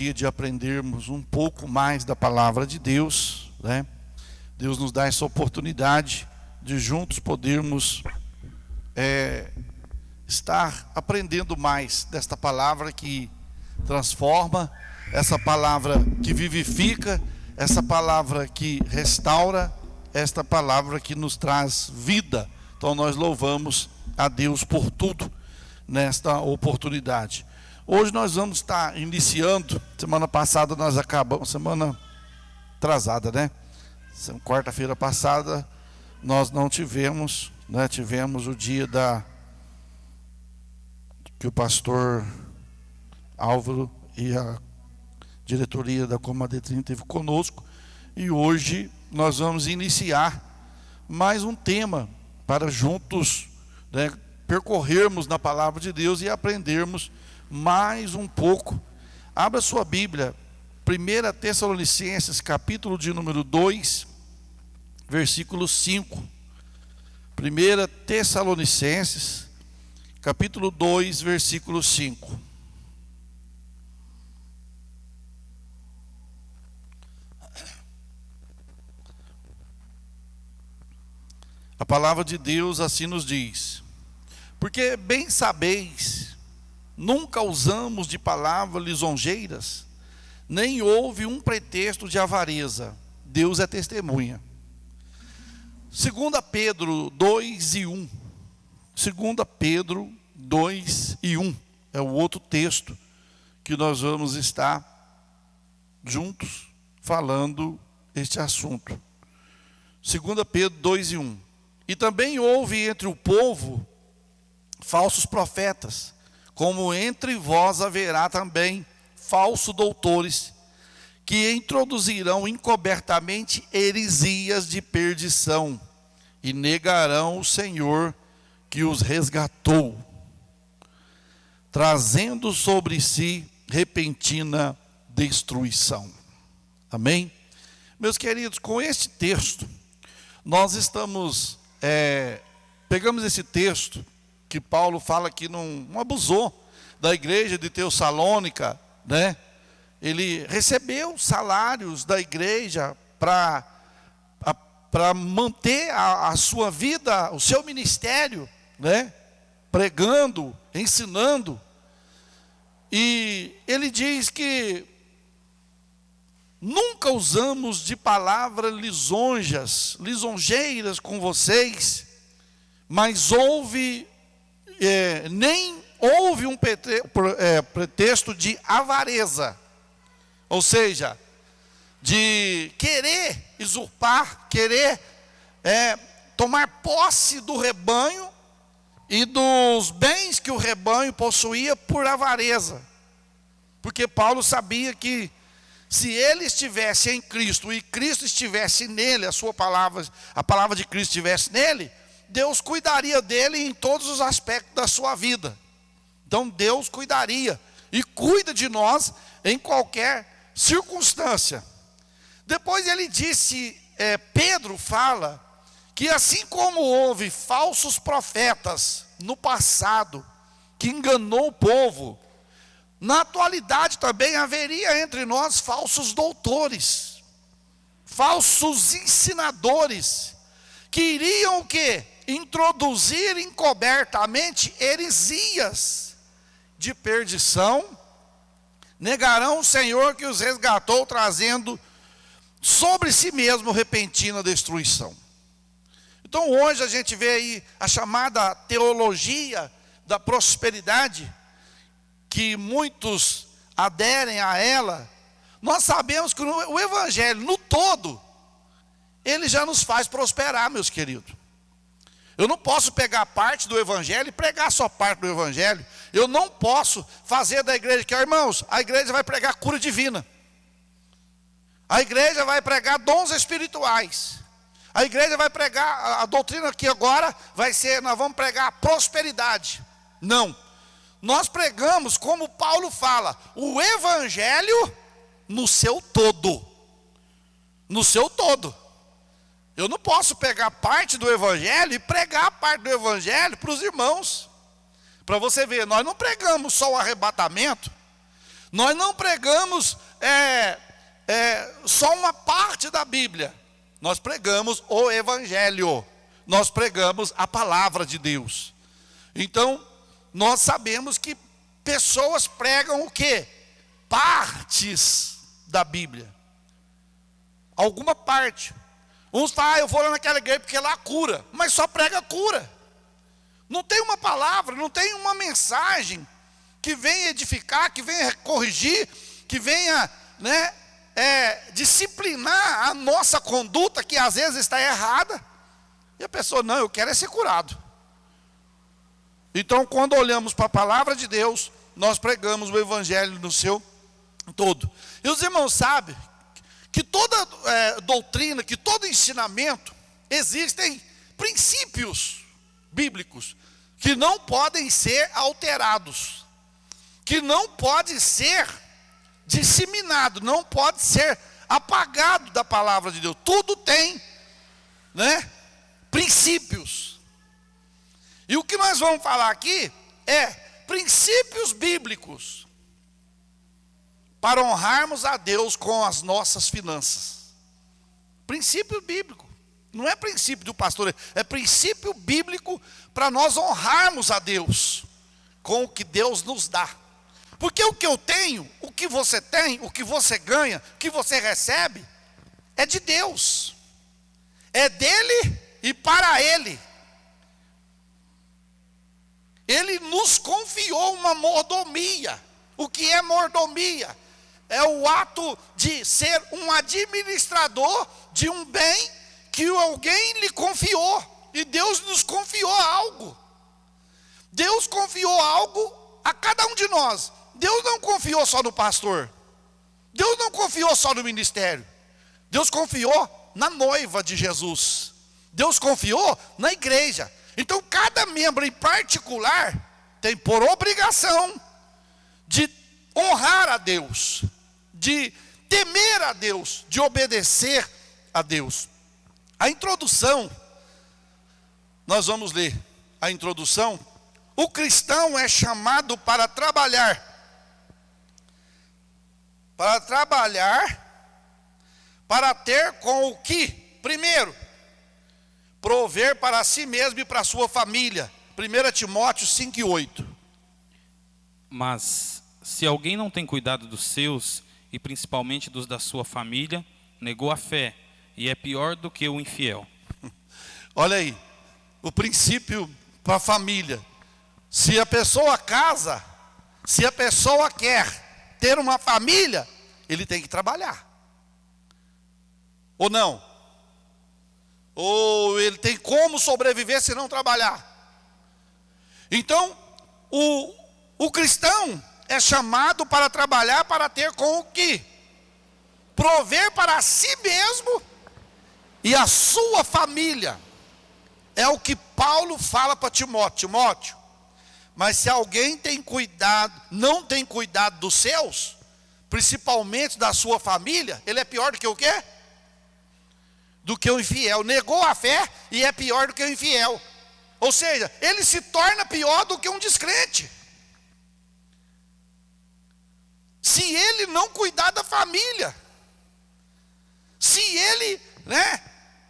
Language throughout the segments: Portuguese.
De aprendermos um pouco mais da palavra de Deus, né? Deus nos dá essa oportunidade de juntos podermos estar aprendendo mais desta palavra que transforma, essa palavra que vivifica, essa palavra que restaura, esta palavra que nos traz vida. Então nós louvamos a Deus por tudo nesta oportunidade. Hoje nós vamos estar iniciando, semana passada nós acabamos, semana atrasada, né? Quarta-feira passada nós não tivemos, né? Tivemos o dia que o pastor Álvaro e a diretoria da Comadretrinha esteve conosco. E hoje nós vamos iniciar mais um tema para juntos, né, percorrermos na palavra de Deus e aprendermos mais um pouco. Abra sua Bíblia, 1 Tessalonicenses, capítulo de número 2, versículo 5. 1 Tessalonicenses, capítulo 2, versículo 5. A palavra de Deus assim nos diz: porque bem sabeis, nunca usamos de palavras lisonjeiras, nem houve um pretexto de avareza. Deus é testemunha. 2 Pedro 2 e 1. 2 Pedro 2 e 1 é o outro texto que nós vamos estar juntos falando este assunto. 2 Pedro 2 e 1. E também houve entre o povo falsos profetas, como entre vós haverá também falsos doutores, que introduzirão encobertamente heresias de perdição, e negarão o Senhor que os resgatou, trazendo sobre si repentina destruição. Amém? Meus queridos, com este texto, nós pegamos esse texto que Paulo fala que não abusou da igreja de Tessalônica, né? Ele recebeu salários da igreja para manter a sua vida, o seu ministério, né? Pregando, ensinando. E ele diz que nunca usamos de palavras lisonjeiras com vocês, mas nem houve um pretexto de avareza, ou seja, de querer usurpar, querer tomar posse do rebanho e dos bens que o rebanho possuía por avareza. Porque Paulo sabia que se ele estivesse em Cristo e Cristo estivesse nele, a palavra de Cristo estivesse nele, Deus cuidaria dele em todos os aspectos da sua vida. Então Deus cuidaria e cuida de nós em qualquer circunstância. Depois ele disse, Pedro fala que assim como houve falsos profetas no passado que enganou o povo, na atualidade também haveria entre nós falsos doutores, falsos ensinadores, que iriam o quê? Introduzir encobertamente heresias de perdição, negarão o Senhor que os resgatou, trazendo sobre si mesmo repentina destruição. Então hoje a gente vê aí a chamada teologia da prosperidade, que muitos aderem a ela. Nós sabemos que o evangelho no todo, ele já nos faz prosperar, meus queridos. Eu não posso pegar parte do evangelho e pregar só parte do evangelho. Eu não posso fazer da igreja que, irmãos, a igreja vai pregar cura divina. A igreja vai pregar dons espirituais. A igreja vai pregar, a doutrina aqui agora vai ser, nós vamos pregar prosperidade. Não. Nós pregamos, como Paulo fala, o evangelho no seu todo. No seu todo. Eu não posso pegar parte do evangelho e pregar a parte do evangelho para os irmãos. Para você ver, nós não pregamos só o arrebatamento. Nós não pregamos só uma parte da Bíblia. Nós pregamos o Evangelho. Nós pregamos a palavra de Deus. Então, nós sabemos que pessoas pregam o quê? Partes da Bíblia. Alguma parte. Uns falam, eu vou lá naquela igreja porque lá cura. Mas só prega cura. Não tem uma palavra, não tem uma mensagem que venha edificar, que venha corrigir, que venha, disciplinar a nossa conduta, que às vezes está errada. E a pessoa, não, eu quero ser curado. Então, quando olhamos para a palavra de Deus, nós pregamos o Evangelho no seu todo. E os irmãos sabem que toda doutrina, que todo ensinamento, existem princípios bíblicos que não podem ser alterados, que não pode ser disseminado, não pode ser apagado da palavra de Deus. Tudo tem, princípios. E o que nós vamos falar aqui é princípios bíblicos para honrarmos a Deus com as nossas finanças. Princípio bíblico. Não é princípio do pastor, é princípio bíblico para nós honrarmos a Deus com o que Deus nos dá. Porque o que eu tenho, o que você tem, o que você ganha, o que você recebe, é de Deus. É dele e para ele. Ele nos confiou uma mordomia. O que é mordomia? É o ato de ser um administrador de um bem que alguém lhe confiou. E Deus nos confiou algo. Deus confiou algo a cada um de nós. Deus não confiou só no pastor. Deus não confiou só no ministério. Deus confiou na noiva de Jesus. Deus confiou na igreja. Então cada membro em particular tem por obrigação de honrar a Deus, de temer a Deus, de obedecer a Deus. A introdução, nós vamos ler a introdução. O cristão é chamado para trabalhar, para ter com o que? Primeiro, prover para si mesmo e para a sua família. 1 Timóteo 5:8. Mas, se alguém não tem cuidado dos seus, e principalmente dos da sua família, negou a fé, e é pior do que o infiel. Olha aí, o princípio para a família. Se a pessoa casa, se a pessoa quer ter uma família, ele tem que trabalhar. Ou não? Ou ele tem como sobreviver se não trabalhar? Então, o cristão é chamado para trabalhar, para ter com o que? Prover para si mesmo e a sua família. É o que Paulo fala para Timóteo. Timóteo, mas se alguém tem cuidado, não tem cuidado dos seus, principalmente da sua família, ele é pior do que o quê? Do que o infiel. Negou a fé e é pior do que o infiel. Ou seja, ele se torna pior do que um descrente. Se ele não cuidar da família, se ele,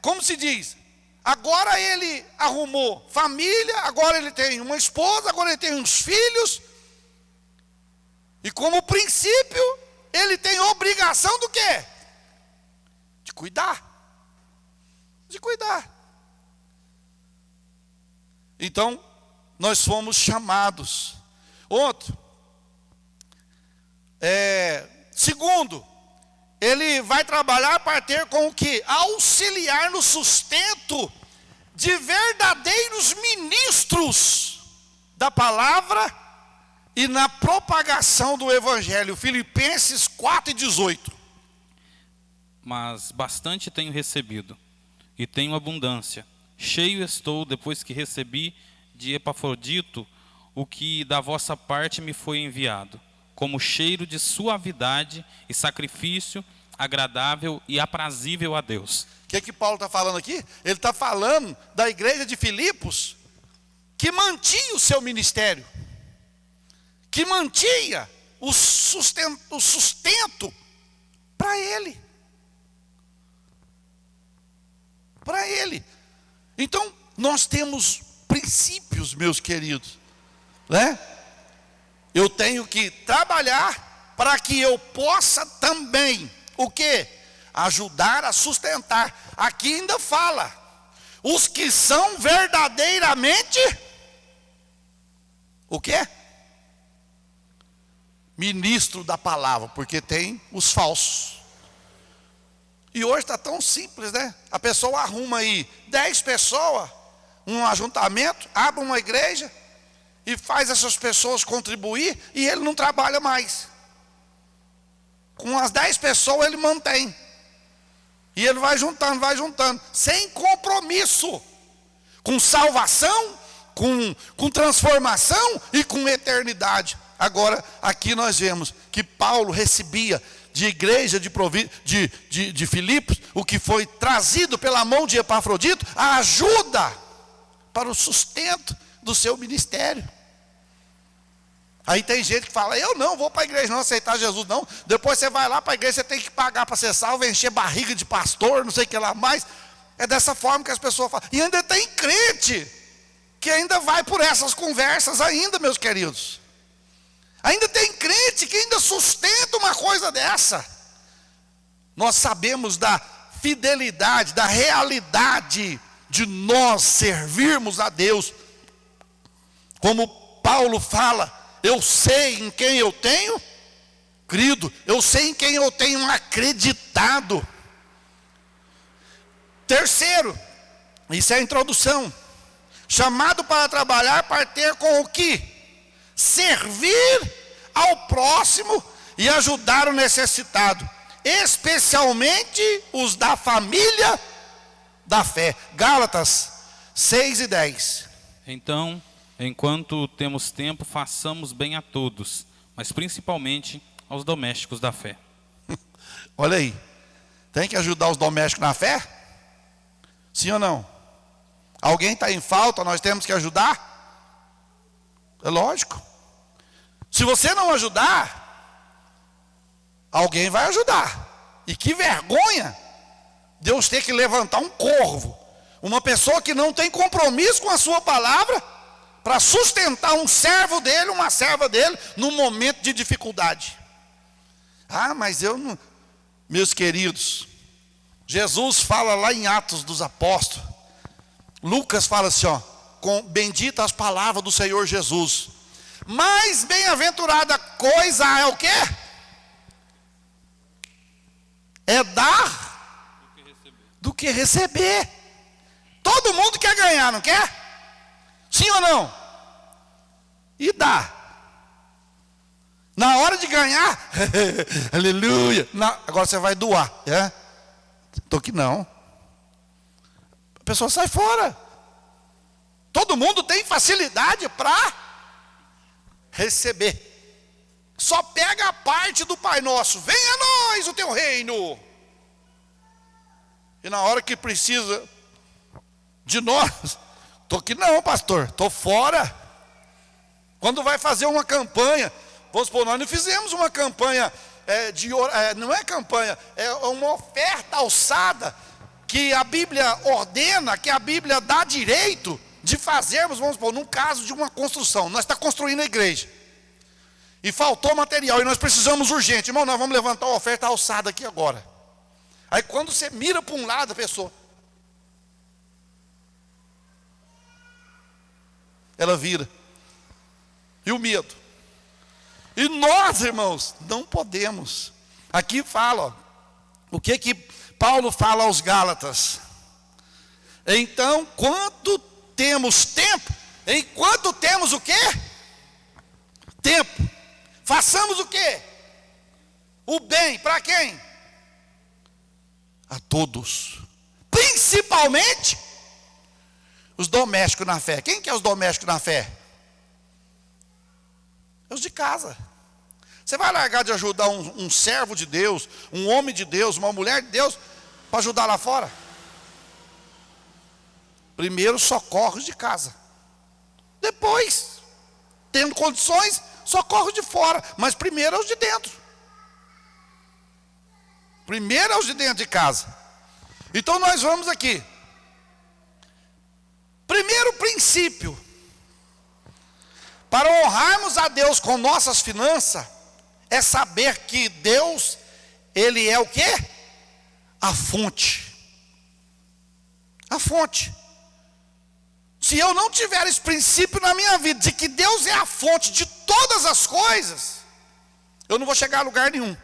como se diz, agora ele arrumou família, agora ele tem uma esposa, agora ele tem uns filhos, e como princípio, ele tem obrigação do quê? De cuidar. De cuidar. Então, nós fomos chamados. Outro. Segundo, ele vai trabalhar para ter com o que? Auxiliar no sustento de verdadeiros ministros da palavra e na propagação do Evangelho. Filipenses 4:18. Mas bastante tenho recebido, e tenho abundância. Cheio estou, depois que recebi de Epafrodito o que da vossa parte me foi enviado, como cheiro de suavidade e sacrifício agradável e aprazível a Deus. O que Paulo está falando aqui? Ele está falando da igreja de Filipos, que mantinha o seu ministério, que mantinha o sustento para ele. Para ele. Então, nós temos princípios, meus queridos, né? Eu tenho que trabalhar para que eu possa também, o quê? Ajudar a sustentar. Aqui ainda fala, os que são verdadeiramente, o quê? Ministro da palavra, porque tem os falsos. E hoje está tão simples, né? A pessoa arruma aí 10 pessoas, um ajuntamento, abre uma igreja e faz essas pessoas contribuir e ele não trabalha mais. Com as 10 pessoas ele mantém. E ele vai juntando, sem compromisso, com salvação, com transformação e com eternidade. Agora, aqui nós vemos que Paulo recebia de igreja de Filipos, o que foi trazido pela mão de Epafrodito, a ajuda para o sustento do seu ministério. Aí tem gente que fala, eu não vou para a igreja não aceitar Jesus não, depois você vai lá para a igreja, você tem que pagar para ser salvo, encher barriga de pastor, não sei o que lá mais. É dessa forma que as pessoas falam. E ainda tem crente que ainda vai por essas conversas ainda, meus queridos. Ainda tem crente que ainda sustenta uma coisa dessa. Nós sabemos da fidelidade, da realidade de nós servirmos a Deus. Como Paulo fala, eu sei em quem eu tenho crido, eu sei em quem eu tenho acreditado. Terceiro, isso é a introdução. Chamado para trabalhar, para ter com o que? Servir ao próximo e ajudar o necessitado, especialmente os da família da fé. Gálatas 6:10. Então, enquanto temos tempo, façamos bem a todos, mas principalmente aos domésticos da fé. Olha aí, tem que ajudar os domésticos na fé? Sim ou não? Alguém está em falta, nós temos que ajudar? É lógico. Se você não ajudar, alguém vai ajudar. E que vergonha Deus ter que levantar um corvo, uma pessoa que não tem compromisso com a sua palavra, para sustentar um servo dele, uma serva dele, num momento de dificuldade. Ah, mas eu não... Meus queridos, Jesus fala lá em Atos dos Apóstolos, Lucas fala assim, ó, com bendita as palavras do Senhor Jesus. Mais bem-aventurada coisa é o quê? É dar do que receber. Todo mundo quer ganhar, não quer? Sim ou não? E dá. Na hora de ganhar, aleluia. Agora você vai doar. Tô que não. A pessoa sai fora. Todo mundo tem facilidade para receber. Só pega a parte do Pai Nosso. Venha a nós o teu reino. E na hora que precisa de nós, tô que não, pastor, tô fora. Quando vai fazer uma campanha, vamos supor, nós não fizemos uma campanha não é campanha, é uma oferta alçada que a Bíblia ordena, que a Bíblia dá direito de fazermos, vamos supor, num caso de uma construção, nós estamos construindo a igreja, e faltou material, e nós precisamos urgente, irmão, nós vamos levantar uma oferta alçada aqui agora. Aí quando você mira para um lado, a pessoa, ela vira, e o medo, e nós, irmãos, não podemos. Aqui fala, ó, o que Paulo fala aos Gálatas? Então, quando temos tempo, enquanto temos o quê? Tempo. Façamos o quê? O bem, para quem? A todos. Principalmente os domésticos na fé. Quem que é os domésticos na fé? Os de casa. Você vai largar de ajudar um servo de Deus, um homem de Deus, uma mulher de Deus, para ajudar lá fora? Primeiro socorros de casa. Depois, tendo condições, socorro de fora, mas primeiro é os de dentro. Primeiro é os de dentro de casa. Então nós vamos aqui. Primeiro princípio, para honrarmos a Deus com nossas finanças, é saber que Deus, Ele é o quê? A fonte. A fonte. Se eu não tiver esse princípio na minha vida, de que Deus é a fonte de todas as coisas, eu não vou chegar a lugar nenhum.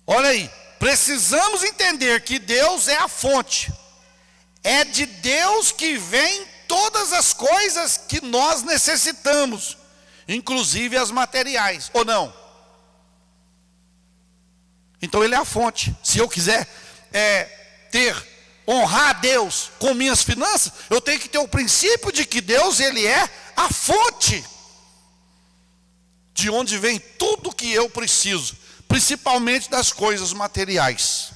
Olha aí, precisamos entender que Deus é a fonte. É de Deus que vem todas as coisas que nós necessitamos, inclusive as materiais, ou não? Então Ele é a fonte. Se eu quiser honrar a Deus com minhas finanças, eu tenho que ter o princípio de que Deus, Ele é a fonte, de onde vem tudo que eu preciso, principalmente das coisas materiais.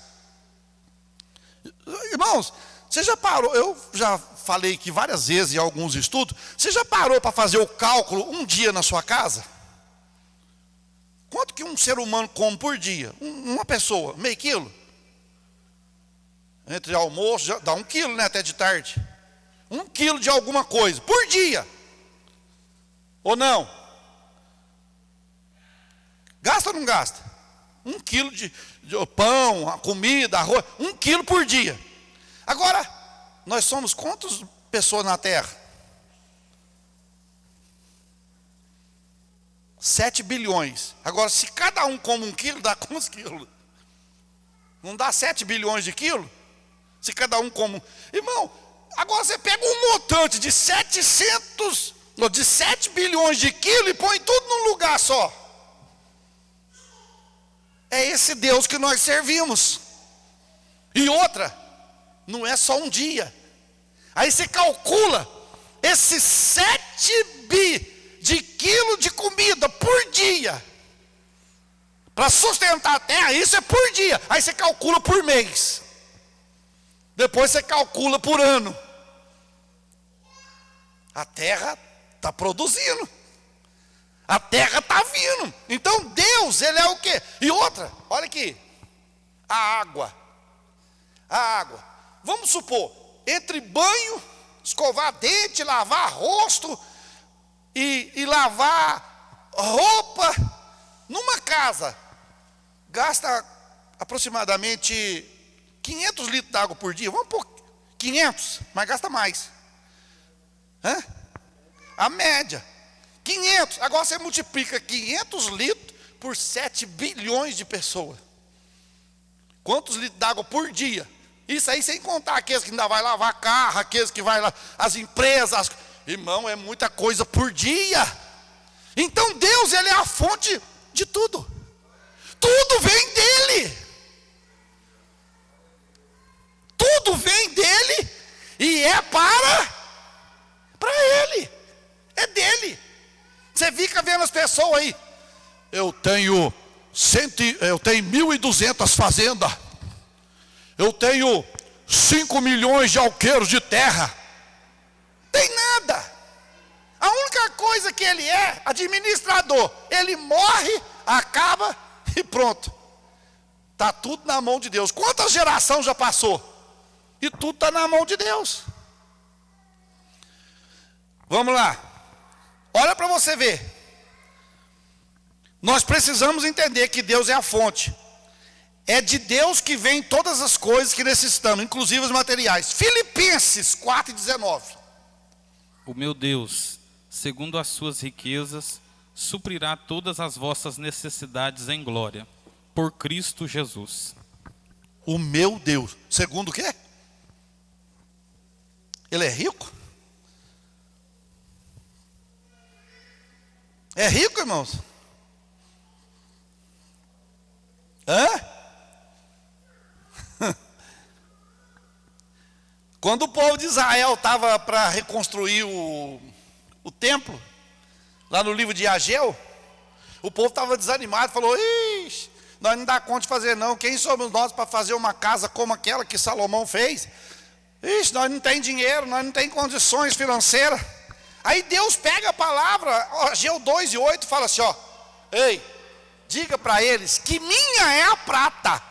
Irmãos, você já parou, eu já falei aqui várias vezes em alguns estudos, você já parou para fazer o cálculo um dia na sua casa? Quanto que um ser humano come por dia? Uma pessoa, meio quilo? Entre almoço, já dá 1 quilo, né, até de tarde. 1 quilo de alguma coisa, por dia. Ou não? Gasta ou não gasta? 1 quilo de pão, comida, arroz, 1 quilo por dia. Agora, nós somos quantas pessoas na Terra? 7 bilhões. Agora, se cada um come 1 quilo, dá quantos quilos? Não dá 7 bilhões de quilos? Se cada um come... Irmão, agora você pega um montante de 7 bilhões de quilos e põe tudo num lugar só. É esse Deus que nós servimos. E outra, não é só um dia. Aí você calcula esses 7 bi de quilo de comida por dia, para sustentar a terra, isso é por dia. Aí você calcula por mês. Depois você calcula por ano. A terra está produzindo. A terra está vindo. Então Deus, Ele é o quê? E outra, olha aqui. A água. A água. Vamos supor, entre banho, escovar dente, lavar rosto e lavar roupa, numa casa, gasta aproximadamente 500 litros de água por dia. Vamos pôr 500, mas gasta mais. A média. 500, agora você multiplica 500 litros por 7 bilhões de pessoas. Quantos litros d'água por dia? Isso aí sem contar aqueles que ainda vai lavar carro, aqueles que vai lá, as empresas. Irmão, é muita coisa por dia. Então Deus, Ele é a fonte de tudo. Tudo vem dEle. Tudo vem dEle e é para Ele. É dEle. Você fica vendo as pessoas aí. Eu tenho 1.200 fazendas. Eu tenho 5 milhões de alqueires de terra. Tem nada. A única coisa que ele é, administrador. Ele morre, acaba e pronto. Está tudo na mão de Deus. Quantas gerações já passou? E tudo está na mão de Deus. Vamos lá. Olha para você ver. Nós precisamos entender que Deus é a fonte. É de Deus que vem todas as coisas que necessitamos, inclusive os materiais. Filipenses 4:19. O meu Deus, segundo as suas riquezas, suprirá todas as vossas necessidades em glória, por Cristo Jesus. O meu Deus, segundo o quê? Ele é rico? É rico, irmãos? Quando o povo de Israel estava para reconstruir o templo, lá no livro de Ageu, o povo estava desanimado, falou: ixi, nós não dá conta de fazer não, quem somos nós para fazer uma casa como aquela que Salomão fez? Ixi, nós não tem dinheiro, nós não tem condições financeiras. Aí Deus pega a palavra, Ageu 2:8, fala assim, ó, ei, diga para eles que minha é a prata,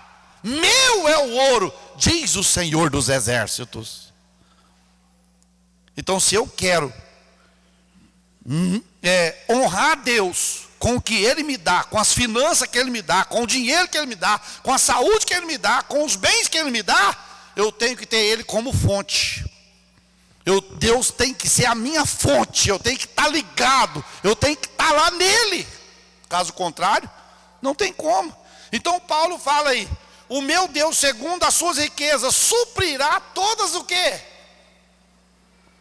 meu é o ouro, diz o Senhor dos exércitos. Então, se eu quero honrar Deus com o que Ele me dá, com as finanças que Ele me dá, com o dinheiro que Ele me dá, com a saúde que Ele me dá, com os bens que Ele me dá, eu tenho que ter Ele como fonte. Deus tem que ser a minha fonte, eu tenho que estar ligado, eu tenho que estar lá nele. Caso contrário, não tem como. Então Paulo fala aí, o meu Deus, segundo as suas riquezas, suprirá todas o quê?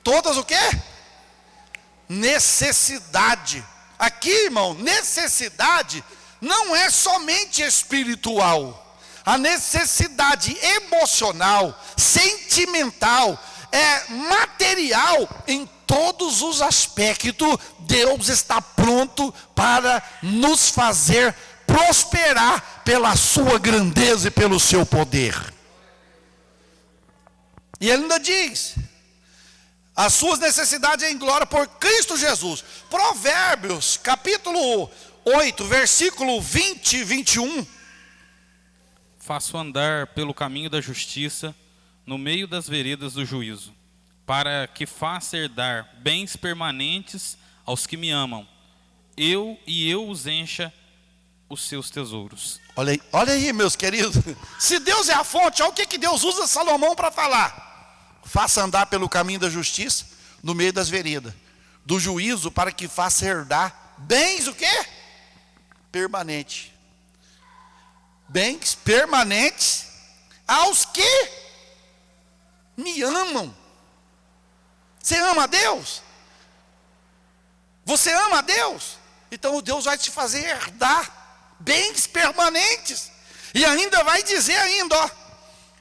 Todas o quê? Necessidade. Aqui, irmão, necessidade não é somente espiritual. A necessidade emocional, sentimental, material, em todos os aspectos, Deus está pronto para nos fazer prosperar pela sua grandeza e pelo seu poder. E ele ainda diz, as suas necessidades em glória por Cristo Jesus. Provérbios, capítulo 8, versículo 20 e 21. Faço andar pelo caminho da justiça, no meio das veredas do juízo, para que faça herdar bens permanentes aos que me amam, eu os encha os seus tesouros. Olha aí, meus queridos, se Deus é a fonte, olha o que Deus usa Salomão para falar. Faça andar pelo caminho da justiça, no meio das veredas do juízo, para que faça herdar bens o quê? Permanente. Bens permanentes aos que me amam. Você ama a Deus? Você ama a Deus? Então Deus vai te fazer herdar bens permanentes. E ainda vai dizer ainda, ó,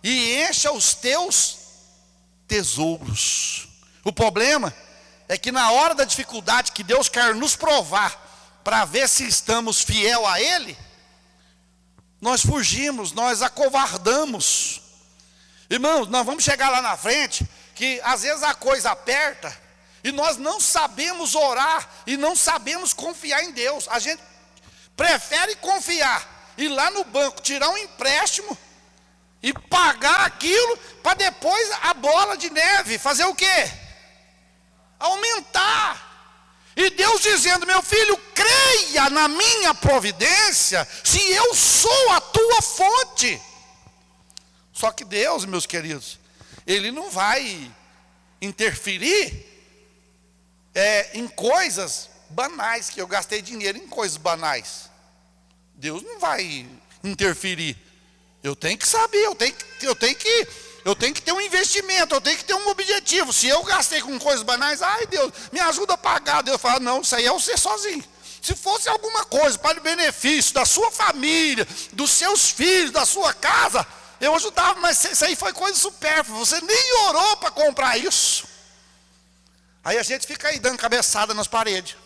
e encha os teus tesouros. O problema é que na hora da dificuldade que Deus quer nos provar, para ver se estamos fiel a Ele, nós fugimos, nós acovardamos. Irmãos, nós vamos chegar lá na frente, que às vezes a coisa aperta, e nós não sabemos orar, e não sabemos confiar em Deus. A gente prefere confiar, ir lá no banco, tirar um empréstimo, e pagar aquilo, para depois a bola de neve, fazer o quê? Aumentar. E Deus dizendo, meu filho, creia na minha providência, se eu sou a tua fonte. Só que Deus, meus queridos, Ele não vai interferir em coisas banais, que eu gastei dinheiro em coisas banais. Deus não vai interferir. Eu tenho que saber, eu tenho que ter um investimento, eu tenho que ter um objetivo. Se eu gastei com coisas banais, ai Deus, me ajuda a pagar. Deus fala, não, isso aí é você sozinho. Se fosse alguma coisa para o benefício da sua família, dos seus filhos, da sua casa, eu ajudava, mas isso aí foi coisa supérflua. Você nem orou para comprar isso. Aí a gente fica aí dando cabeçada nas paredes.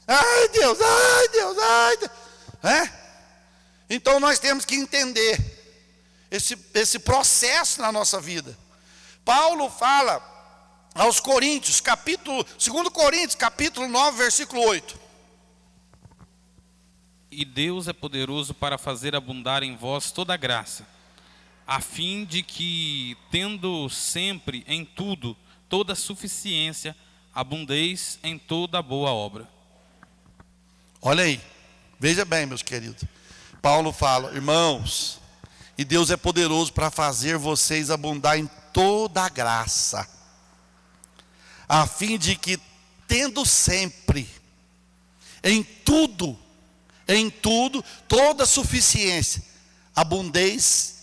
Ai Deus, ai Deus, ai Deus. Então nós temos que entender esse processo na nossa vida. Paulo fala aos Coríntios, 2 Coríntios, capítulo 9, versículo 8. E Deus é poderoso para fazer abundar em vós toda a graça, a fim de que, tendo sempre em tudo toda suficiência, abundeis em toda boa obra. Olha aí, veja bem, meus queridos. Paulo fala, irmãos, e Deus é poderoso para fazer vocês abundar em toda a graça, a fim de que, tendo sempre, em tudo, toda suficiência, abundeis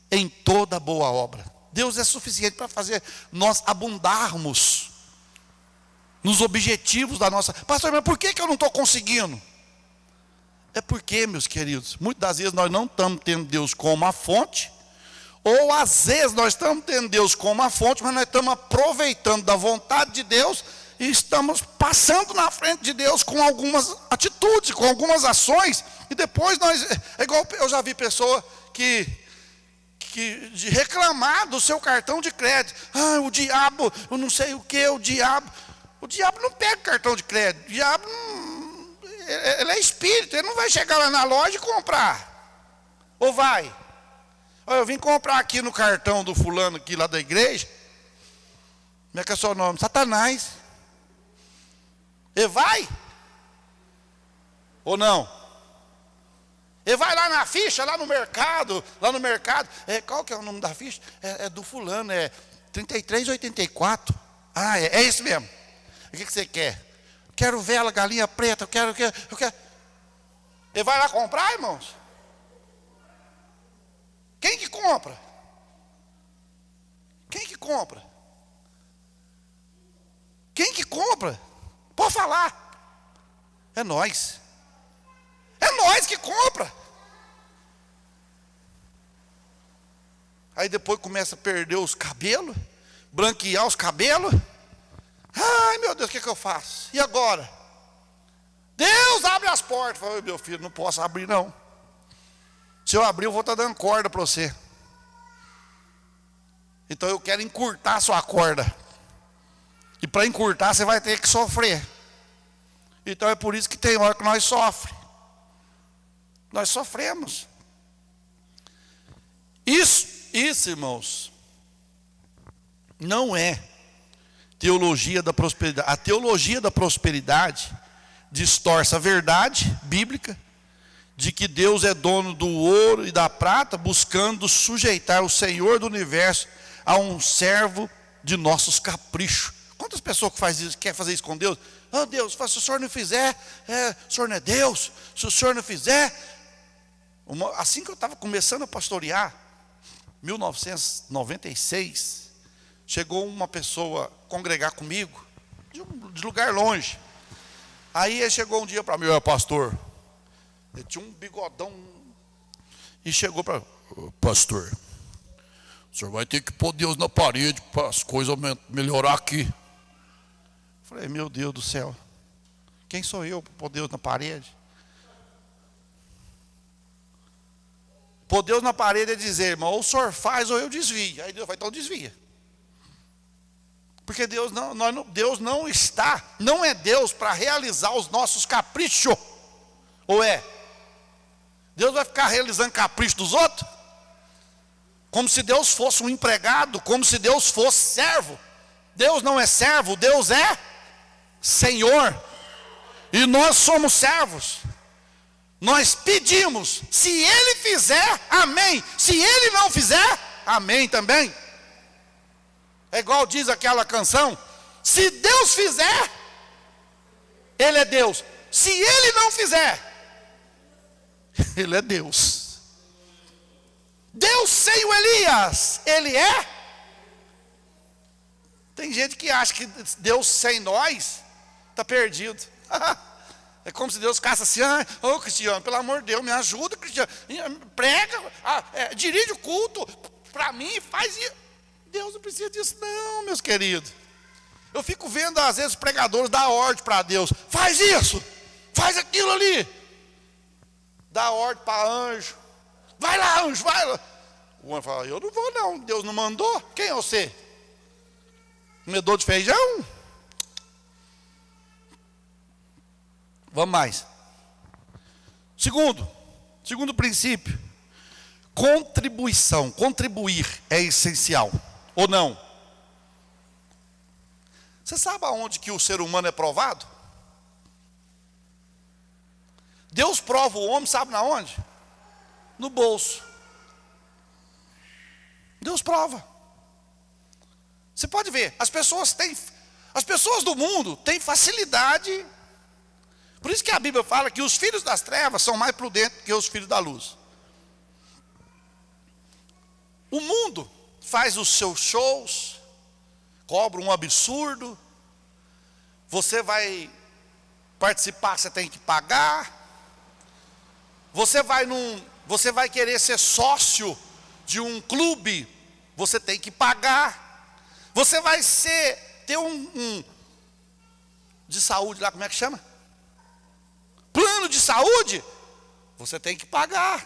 em toda boa obra. Deus é suficiente para fazer nós abundarmos nos objetivos da nossa... Pastor, mas por que eu não estou conseguindo? É porque, meus queridos, muitas das vezes nós não estamos tendo Deus como a fonte, ou às vezes nós estamos tendo Deus como a fonte, mas nós estamos aproveitando da vontade de Deus e estamos passando na frente de Deus com algumas atitudes, com algumas ações, e depois nós... É igual eu já vi pessoa que de reclamar do seu cartão de crédito. Ah, o diabo, eu não sei o que, o diabo. O diabo não pega cartão de crédito. O diabo ele é espírito, ele não vai chegar lá na loja e comprar. Ou vai? Olha, eu vim comprar aqui no cartão do fulano aqui lá da igreja. Como é que é o seu nome? Satanás. Ele vai? Ou não? Ele vai lá na ficha, lá no mercado. Qual que é o nome da ficha? É do fulano, é 3384. Ah, é isso mesmo. O que você quer? Quero vela, galinha preta, eu quero. Ele vai lá comprar, irmãos? Quem que compra? Quem que compra? Quem que compra? Pode falar. É nós. É nós que compra. Aí depois começa a perder os cabelos, branquear os cabelos. Ai, meu Deus, o que eu faço? E agora? Deus abre as portas. Eu falei, meu filho, não posso abrir não. Se eu abrir, eu vou estar dando corda para você. Então eu quero encurtar a sua corda. E para encurtar, você vai ter que sofrer. Então é por isso que tem hora que nós sofremos. Nós sofremos. Isso, irmãos, não é teologia da prosperidade. A teologia da prosperidade distorce a verdade bíblica de que Deus é dono do ouro e da prata, buscando sujeitar o Senhor do universo a um servo de nossos caprichos. Quantas pessoas que faz isso, quer fazer isso com Deus? Oh Deus, se o Senhor não fizer, o Senhor não é Deus. Se o Senhor não fizer. Assim que eu estava começando a pastorear, 1996, chegou uma pessoa congregar comigo, de lugar longe. Aí ele chegou um dia para mim, pastor, ele tinha um bigodão, e chegou para mim, pastor, o senhor vai ter que pôr Deus na parede para as coisas melhorar aqui. Eu falei, meu Deus do céu, quem sou eu para pôr Deus na parede? Pôr Deus na parede é dizer, irmão, ou o senhor faz ou eu desvio. Aí Deus vai, então desvia. Porque Deus não é Deus para realizar os nossos caprichos. Ou é? Deus vai ficar realizando capricho dos outros? Como se Deus fosse um empregado, como se Deus fosse servo. Deus não é servo, Deus é Senhor. E nós somos servos. Nós pedimos, se Ele fizer, amém. Se Ele não fizer, amém também. É igual diz aquela canção, se Deus fizer, Ele é Deus. Se Ele não fizer, Ele é Deus. Deus sem o Elias, Ele é? Tem gente que acha que Deus sem nós, está perdido. É como se Deus ficasse assim, ô Cristiano, pelo amor de Deus, me ajuda, Cristiano, prega, dirige o culto, para mim, faz isso. Deus não precisa disso não, meus queridos. Eu fico vendo às vezes pregadores dar ordem para Deus, faz isso, faz aquilo ali. Dá ordem para anjo, vai lá anjo, vai lá. O anjo fala, eu não vou não, Deus não mandou, quem é você? Comedor de feijão? Vamos mais. Segundo princípio, contribuição. Contribuir é essencial, ou não? Você sabe aonde que o ser humano é provado? Deus prova o homem, sabe na onde? No bolso. Deus prova. Você pode ver, as pessoas do mundo têm facilidade. Por isso que a Bíblia fala que os filhos das trevas são mais prudentes que os filhos da luz. O mundo faz os seus shows, cobra um absurdo. Você vai participar, você tem que pagar. Você vai querer ser sócio de um clube, você tem que pagar. Você vai ter um de saúde lá, como é que chama? Plano de saúde, você tem que pagar.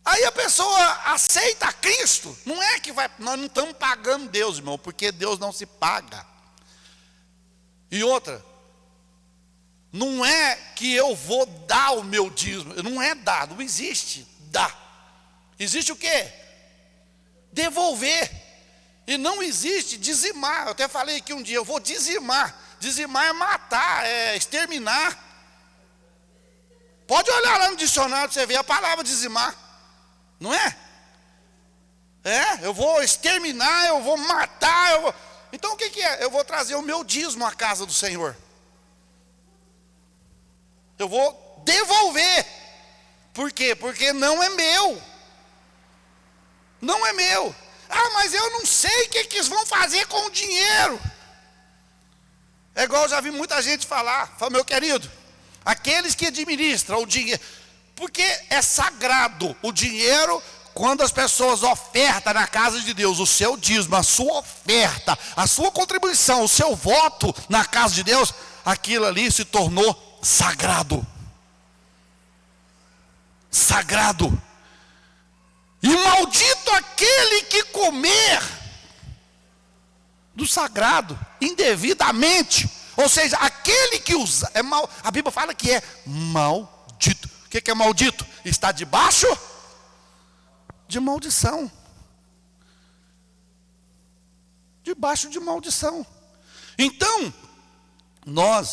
Aí a pessoa aceita Cristo. Não é que nós não estamos pagando Deus, irmão, porque Deus não se paga. E outra, não é que eu vou dar o meu dízimo, não é dar, não existe dar. Existe o quê? Devolver. E não existe dizimar. Eu até falei aqui um dia, eu vou dizimar. Dizimar é matar, é exterminar. Pode olhar lá no dicionário para você ver a palavra dizimar. Não é? Eu vou exterminar, eu vou matar. Então o que é? Eu vou trazer o meu dízimo à casa do Senhor. Eu vou devolver. Por quê? Porque não é meu. Não é meu. Ah, mas eu não sei o que eles vão fazer com o dinheiro. É igual eu já vi muita gente falar. Fala, meu querido, aqueles que administram o dinheiro, porque é sagrado o dinheiro. Quando as pessoas ofertam na casa de Deus, o seu dízimo, a sua oferta, a sua contribuição, o seu voto na casa de Deus, aquilo ali se tornou sagrado. Sagrado. E maldito aquele que comer do sagrado indevidamente. Ou seja, aquele que usa, é mal, a Bíblia fala que é maldito. O que é maldito? Está debaixo de maldição. Debaixo de maldição. Então,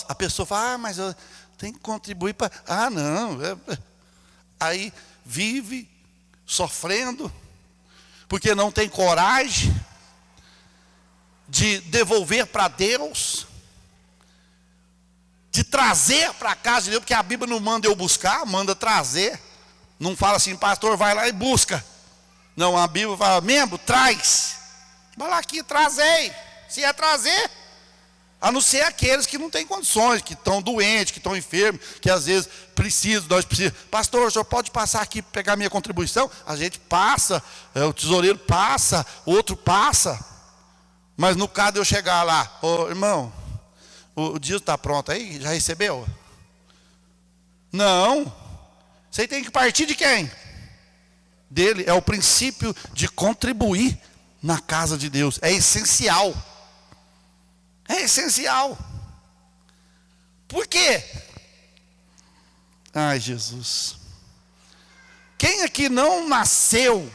a pessoa fala, mas eu tenho que contribuir para... não. Aí vive sofrendo, porque não tem coragem de devolver para Deus, de trazer para a casa de Deus, porque a Bíblia não manda eu buscar, manda trazer. Não fala assim, pastor, vai lá e busca. Não, a Bíblia fala, membro, traz. Vai lá aqui, trazei. Se é trazer, a não ser aqueles que não têm condições, que estão doentes, que estão enfermos, que às vezes nós precisamos. Pastor, o senhor pode passar aqui para pegar minha contribuição? A gente passa, o tesoureiro passa, outro passa. Mas no caso de eu chegar lá, irmão, o dízimo está pronto aí? Já recebeu? Não. Você tem que partir de quem? Dele. É o princípio de contribuir na casa de Deus. É essencial. É essencial. Por quê? Ai, Jesus. Quem aqui não nasceu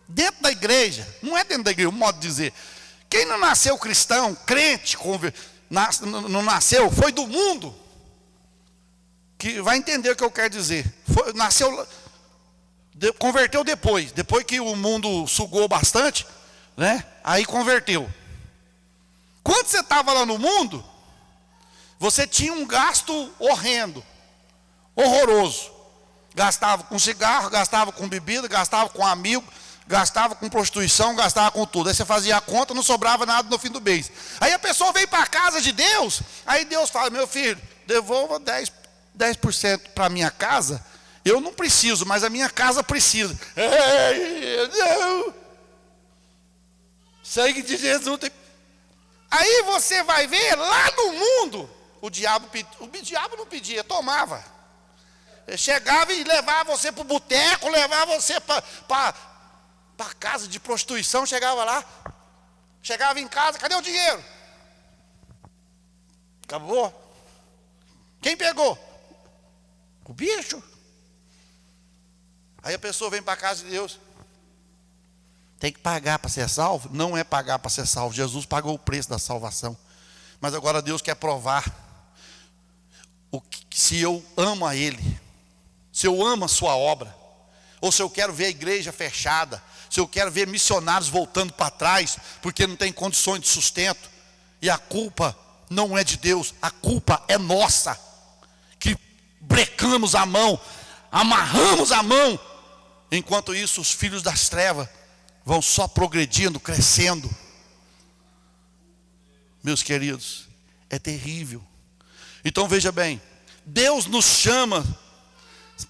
dentro da igreja, não é dentro da igreja, um modo de dizer. Quem não nasceu cristão, crente, não nasceu, foi do mundo, que vai entender o que eu quero dizer. Converteu depois que o mundo sugou bastante, né? Aí converteu. Quando você estava lá no mundo, você tinha um gasto horrendo, horroroso. Gastava com cigarro, gastava com bebida, gastava com amigo, gastava com prostituição, gastava com tudo. Aí você fazia a conta, não sobrava nada no fim do mês. Aí a pessoa veio para a casa de Deus, aí Deus fala, meu filho, devolva 10% para a minha casa. Eu não preciso, mas a minha casa precisa. Não. Sangue de Jesus tem... Aí você vai ver lá no mundo, o diabo não pedia, tomava. Ele chegava e levava você para o boteco, levava você para casa de prostituição, chegava lá, chegava em casa, cadê o dinheiro? Acabou. Quem pegou? O bicho. Aí a pessoa vem para a casa de Deus. Tem que pagar para ser salvo? Não é pagar para ser salvo. Jesus pagou o preço da salvação. Mas agora Deus quer provar se eu amo a Ele, se eu amo a sua obra, ou se eu quero ver a igreja fechada, se eu quero ver missionários voltando para trás, porque não tem condições de sustento, e a culpa não é de Deus, a culpa é nossa, que brecamos a mão, amarramos a mão, enquanto isso os filhos das trevas vão só progredindo, crescendo. Meus queridos, é terrível. Então veja bem, Deus nos chama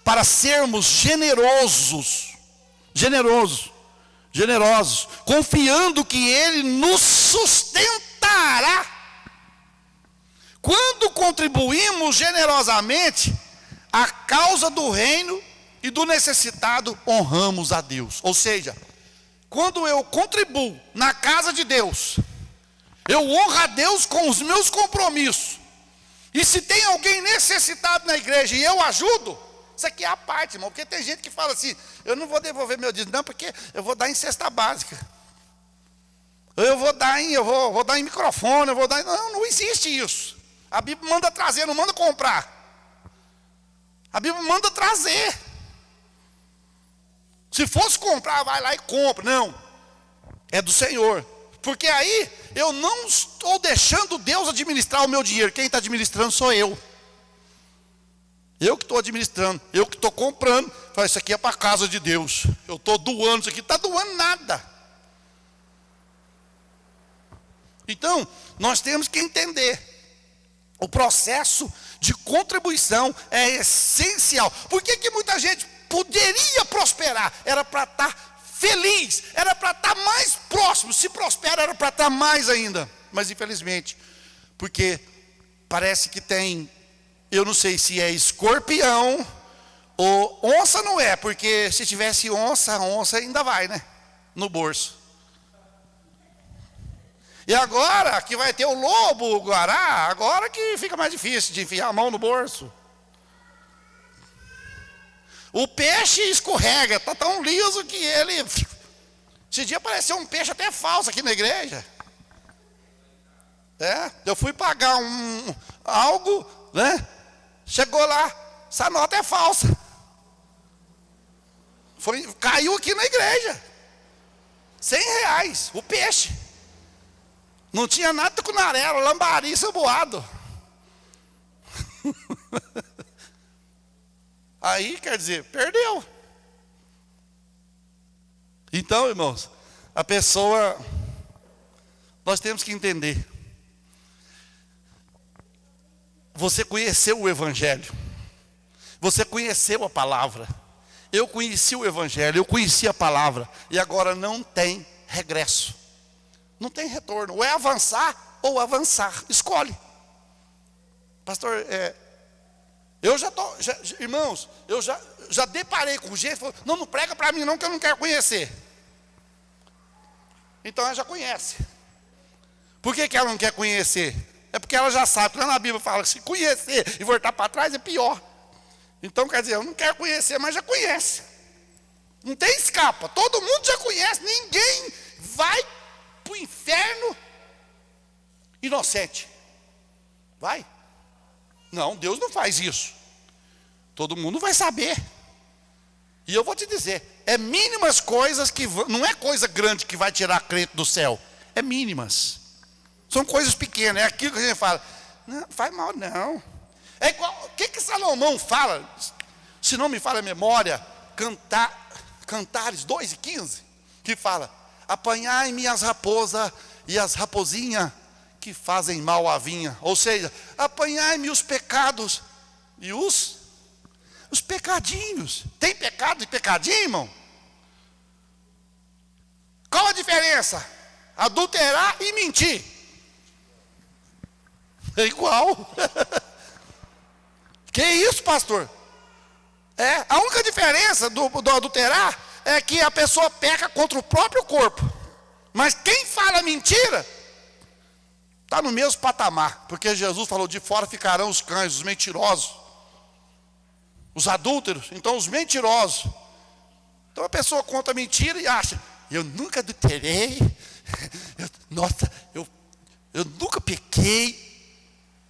para sermos generosos, confiando que Ele nos sustentará. Quando contribuímos generosamente, a causa do reino e do necessitado, honramos a Deus. Ou seja, quando eu contribuo na casa de Deus, Eu honro a Deus com os meus compromissos. E se tem alguém necessitado na igreja e eu ajudo, isso aqui é a parte, irmão. Porque tem gente que fala assim, eu não vou devolver meu dízimo, não, porque eu vou dar em cesta básica. Eu vou dar em microfone, eu vou dar em... Não existe isso. A Bíblia manda trazer, não manda comprar. A Bíblia manda trazer. Se fosse comprar, vai lá e compra. Não, é do Senhor. Porque aí eu não estou deixando Deus administrar o meu dinheiro. Quem está administrando sou eu. Eu que estou administrando, eu que estou comprando. Fala, isso aqui é para a casa de Deus. Eu estou doando, isso aqui não está doando nada. Então, nós temos que entender. O processo de contribuição é essencial. Por que muita gente poderia prosperar? Era para estar feliz, era para estar mais próximo. Se prospera, era para estar mais ainda. Mas infelizmente, porque parece que tem, eu não sei se é escorpião ou onça, não é, porque se tivesse onça, a onça ainda vai, né? No bolso. E agora que vai ter o lobo, o guará, agora que fica mais difícil de enfiar a mão no bolso. O peixe escorrega, está tão liso que ele... Esse dia apareceu um peixe até falso aqui na igreja. Eu fui pagar algo, né? Chegou lá, essa nota é falsa. Caiu aqui na igreja. R$100, o peixe. Não tinha nada de cunarela, lambari, saboado. Aí, quer dizer, perdeu. Então, irmãos, a pessoa, nós temos que entender. Você conheceu o Evangelho. Você conheceu a palavra. Eu conheci o Evangelho, eu conheci a palavra. E agora não tem regresso. Não tem retorno. Ou é avançar ou avançar. Escolhe. Pastor, eu já estou, irmãos, eu já deparei com gente que falou, não prega para mim não, que eu não quero conhecer. Então ela já conhece. Por que ela não quer conhecer? É porque ela já sabe, porque na Bíblia fala que se conhecer e voltar para trás é pior. Então quer dizer, eu não quero conhecer, mas já conhece. Não tem escapa, todo mundo já conhece, ninguém vai para o inferno inocente. Vai? Não, Deus não faz isso. Todo mundo vai saber. E eu vou te dizer, é mínimas coisas que... Não é coisa grande que vai tirar crente do céu. É mínimas. São coisas pequenas. É aquilo que a gente fala. Não, faz mal não. É igual... O que Salomão fala? Se não me falha a memória, Cantares 2:15, que fala, apanhai-me as raposas e as raposinhas que fazem mal à vinha. Ou seja, apanhai-me os pecados e os pecadinhos. Tem pecado e pecadinho, irmão? Qual a diferença? Adulterar e mentir. É igual. Que isso, pastor? A única diferença do adulterar é que a pessoa peca contra o próprio corpo. Mas quem fala mentira está no mesmo patamar. Porque Jesus falou, de fora ficarão os cães, os mentirosos, os adúlteros. Então os mentirosos. Então a pessoa conta mentira e acha, eu nunca adulterei, eu nunca pequei.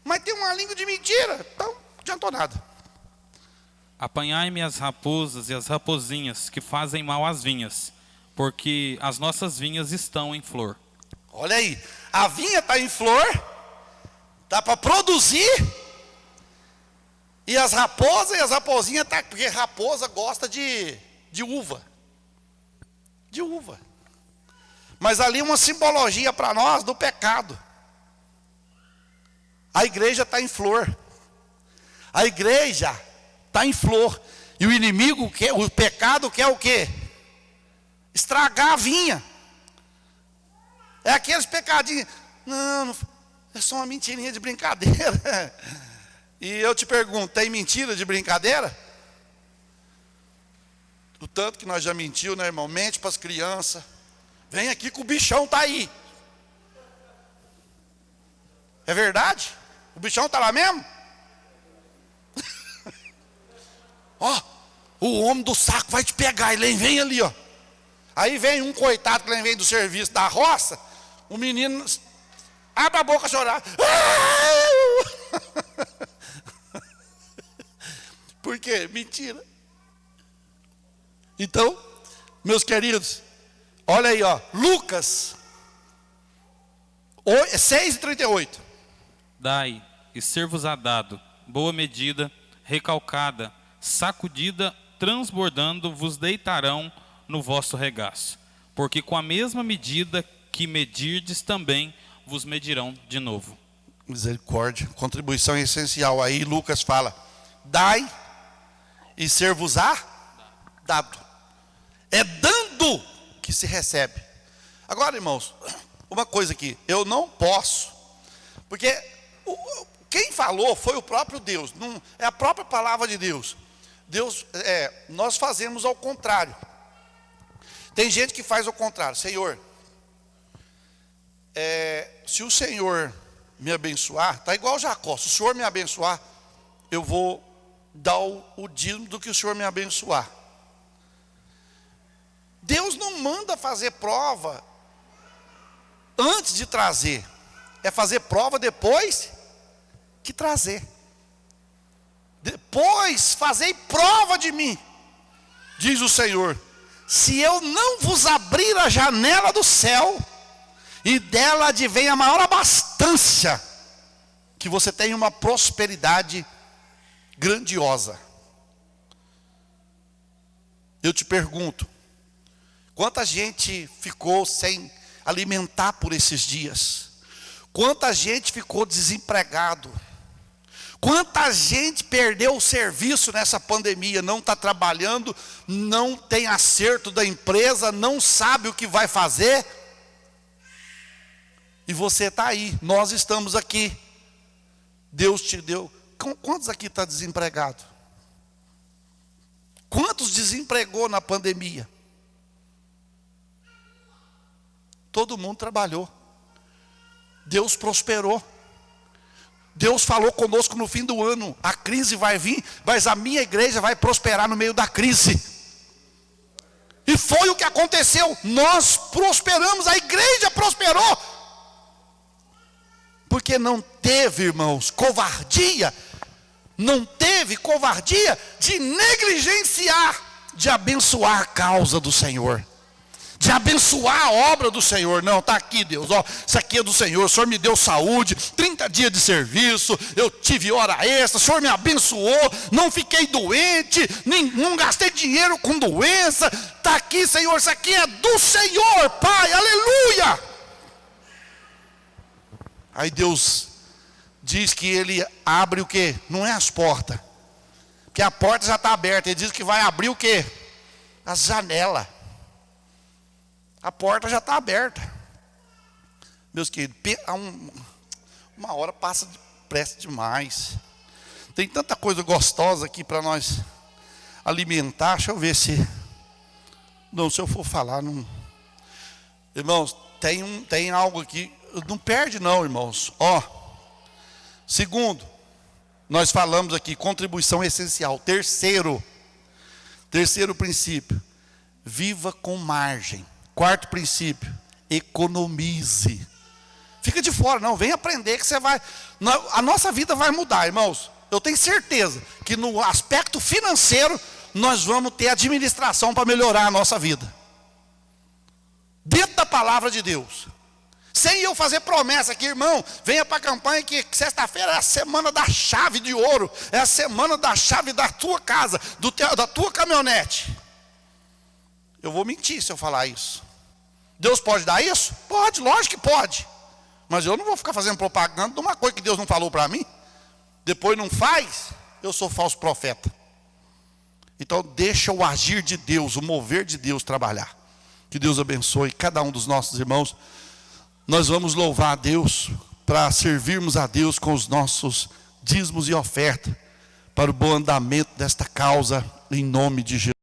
Mas tem uma língua de mentira, então não adiantou nada. Apanhai-me as raposas e as raposinhas que fazem mal às vinhas, porque as nossas vinhas estão em flor. Olha aí, a vinha está em flor, está para produzir, e as raposas e as raposinhas, porque raposa gosta de uva. De uva. Mas ali uma simbologia para nós do pecado. A igreja está em flor. A igreja está em flor. E o inimigo quer, o pecado quer o quê? Estragar a vinha. É aqueles pecadinhos. Não, é só uma mentirinha de brincadeira. E eu te pergunto, tem mentira de brincadeira? O tanto que nós já mentiu, né, irmão? Mente para as crianças. Vem aqui que o bichão está aí. É verdade? O bichão está lá mesmo? Ó, o homem do saco vai te pegar, ele vem ali, ó. Aí vem um coitado que vem do serviço da roça, o menino abre a boca a chorar. Por quê? Mentira. Então, meus queridos, olha aí, ó, Lucas 6:38. Dai, e ser-vos-á dado, boa medida, recalcada, sacudida, transbordando, vos deitarão no vosso regaço. Porque com a mesma medida que medirdes, também vos medirão de novo. Misericórdia, contribuição essencial. Aí Lucas fala, dai e ser-vos-á dado. É dando que se recebe. Agora, irmãos, uma coisa aqui, eu não posso, porque quem falou foi o próprio Deus, não, é a própria palavra de Deus. Deus, nós fazemos ao contrário. Tem gente que faz ao contrário. Senhor, se o Senhor me abençoar, está igual Jacó, se o Senhor me abençoar, eu vou dar o dízimo do que o Senhor me abençoar. Deus não manda fazer prova antes de trazer, é fazer prova depois que trazer. Depois fazei prova de mim, diz o Senhor, se eu não vos abrir a janela do céu, e dela advém a maior abastança, que você tenha uma prosperidade grandiosa. Eu te pergunto, quanta gente ficou sem alimentar por esses dias? Quanta gente ficou desempregado? Quanta gente perdeu o serviço nessa pandemia, não está trabalhando, não tem acerto da empresa, não sabe o que vai fazer? E você está aí, nós estamos aqui. Deus te deu. Quantos aqui estão desempregados? Quantos desempregou na pandemia? Todo mundo trabalhou. Deus prosperou. Deus falou conosco no fim do ano, a crise vai vir, mas a minha igreja vai prosperar no meio da crise. E foi o que aconteceu, nós prosperamos, a igreja prosperou. Porque não teve, irmãos, covardia, não teve covardia de negligenciar, de abençoar a causa do Senhor, de abençoar a obra do Senhor. Não, está aqui Deus, ó, isso aqui é do Senhor, o Senhor me deu saúde, 30 dias de serviço, eu tive hora extra, o Senhor me abençoou, não fiquei doente, não gastei dinheiro com doença, está aqui Senhor, isso aqui é do Senhor, Pai, aleluia. Aí Deus diz que Ele abre o quê? Não é as portas, porque a porta já está aberta, Ele diz que vai abrir o quê? As janelas. A porta já está aberta. Meus queridos, uma hora passa depressa demais. Tem tanta coisa gostosa aqui para nós alimentar. Deixa eu ver se... Não, se eu for falar, não... Irmãos, tem algo aqui... Não perde não, irmãos. Ó, segundo, nós falamos aqui, contribuição essencial. Terceiro princípio, viva com margem. Quarto princípio, economize. Fica de fora, não, vem aprender que você vai... A nossa vida vai mudar, irmãos. Eu tenho certeza que no aspecto financeiro, nós vamos ter administração para melhorar a nossa vida. Dentro da palavra de Deus. Sem eu fazer promessa aqui, irmão, venha para a campanha que sexta-feira é a semana da chave de ouro, é a semana da chave da tua casa, da tua caminhonete. Eu vou mentir se eu falar isso. Deus pode dar isso? Pode, lógico que pode. Mas eu não vou ficar fazendo propaganda de uma coisa que Deus não falou para mim. Depois não faz, eu sou falso profeta. Então deixa o agir de Deus, o mover de Deus trabalhar. Que Deus abençoe cada um dos nossos irmãos. Nós vamos louvar a Deus para servirmos a Deus com os nossos dízimos e ofertas para o bom andamento desta causa em nome de Jesus.